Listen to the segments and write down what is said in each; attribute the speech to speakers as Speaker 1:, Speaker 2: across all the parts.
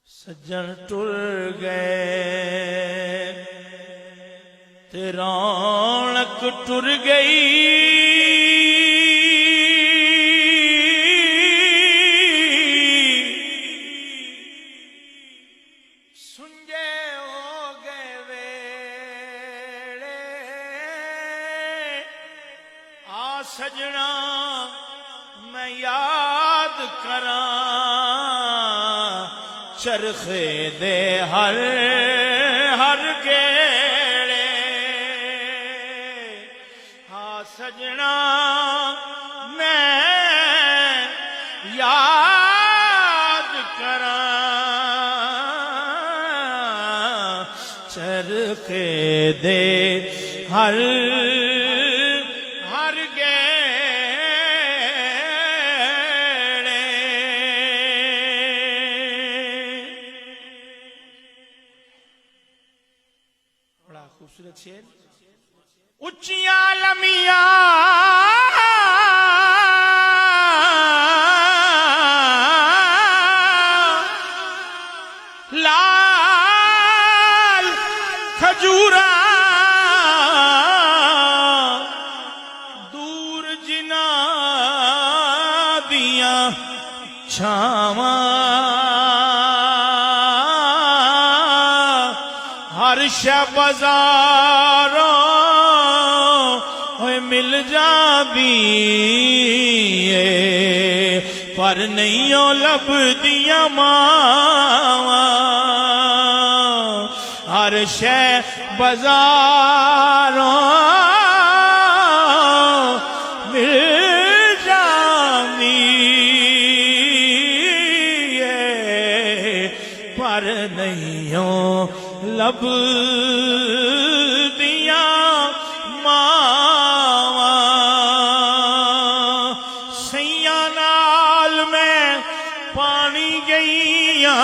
Speaker 1: سجن ٹر گئے تے رونق ٹر گئی، سنجے ہو گئے ویڑے آ سجنا میں یاد کراں چرخے دے ہر ہر گیڑے، ہاں سجنا میں یاد کراں چرخے دے ہر ہر گیڑے۔ بڑا خوبصورت شعر، اچیاں لمیاں لال کھجوراں دور جناں دیاں چھاواں ہر شے بازاراں ہوئے مل جاندی اے پر نہیں او لبدیاں ماواں، ہر شے بازاراں مل جاندی اے پر نہیں او لب دیاں ماواں۔ سیاں نال میں پانی گئیاں،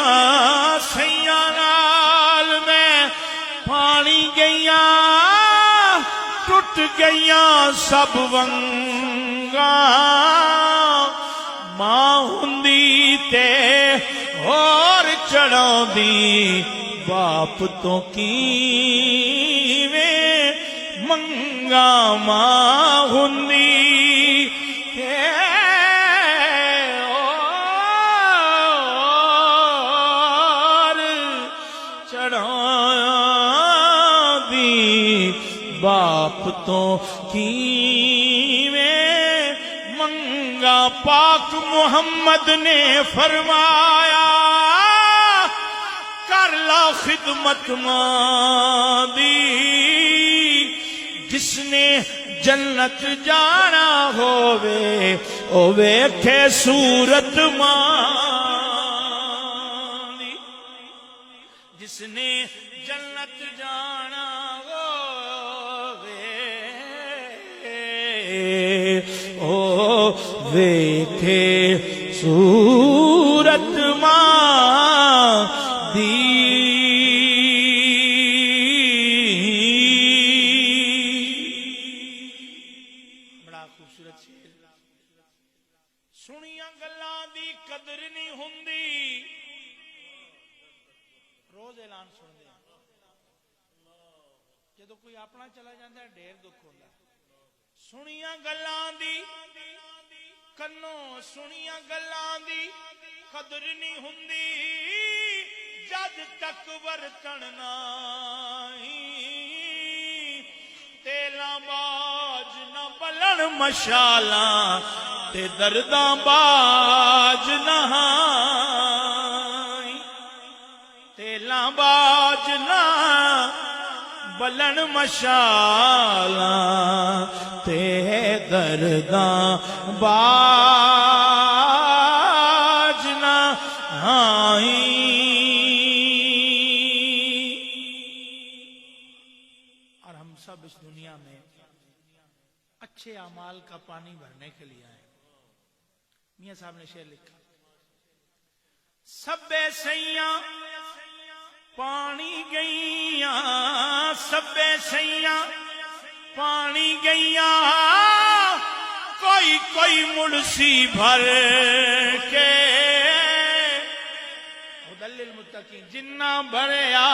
Speaker 1: سیاں نال میں پانی گئیاں، ٹوٹ گئیاں سب ونگاں، ماں ہوندی تے اور چڑھاندی باپ تو کیویں منگا، ماں ہوندی تے اور چڑھاندی باپ تو کیویں منگا۔ پاک محمد نے فرمایا کر لا خدمت ماں دی، جس نے جنت جانا ہووے او ویکھے صورت ماں دی، جس نے جنت جانا ہووے او ویکھے صورت ماں دی۔ بڑا خوبصورت شعر، سنیاں گلاں دی قدر نہیں ہوندی، روز اعلان سن دے جدو کوئی اپنا چلا جاندہ ہے ڈھیر دکھ ہوندا ہے۔ سنیاں گلاں دی کنوں سنیاں گلاں دی قدر نہیں ہوندی، جد تک ورتن نائی تیلاں باج نہ بلن مشالاں تے درداں باج نہ ہائی، تیلاں باج نہ بلن مشالاں تے درداں باج نہ ہائی۔ اور ہم سب اس دنیا میں اچھے اعمال کا پانی بھرنے کے لیے آئے۔ میاں صاحب نے شعر لکھا، سبے سیاں پانی گئیاں، سبے سیاں پانی گئیاں، کوئی کوئی مڑسی بھر کے للمتقین جنہ بھریا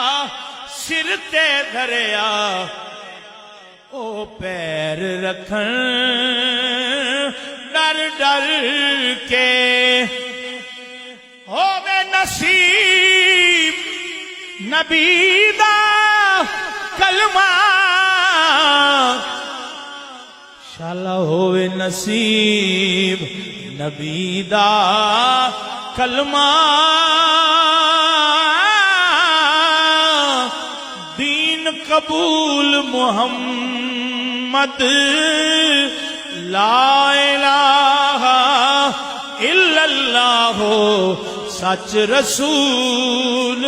Speaker 1: سر تے دھریا او پیر رکھن ڈر ڈر کے ہووے نصیب نبی دا کلمہ شالا ہووے نصیب نبی دا کلمہ دین قبول محمد لا الہ الا اللہ سچ رسول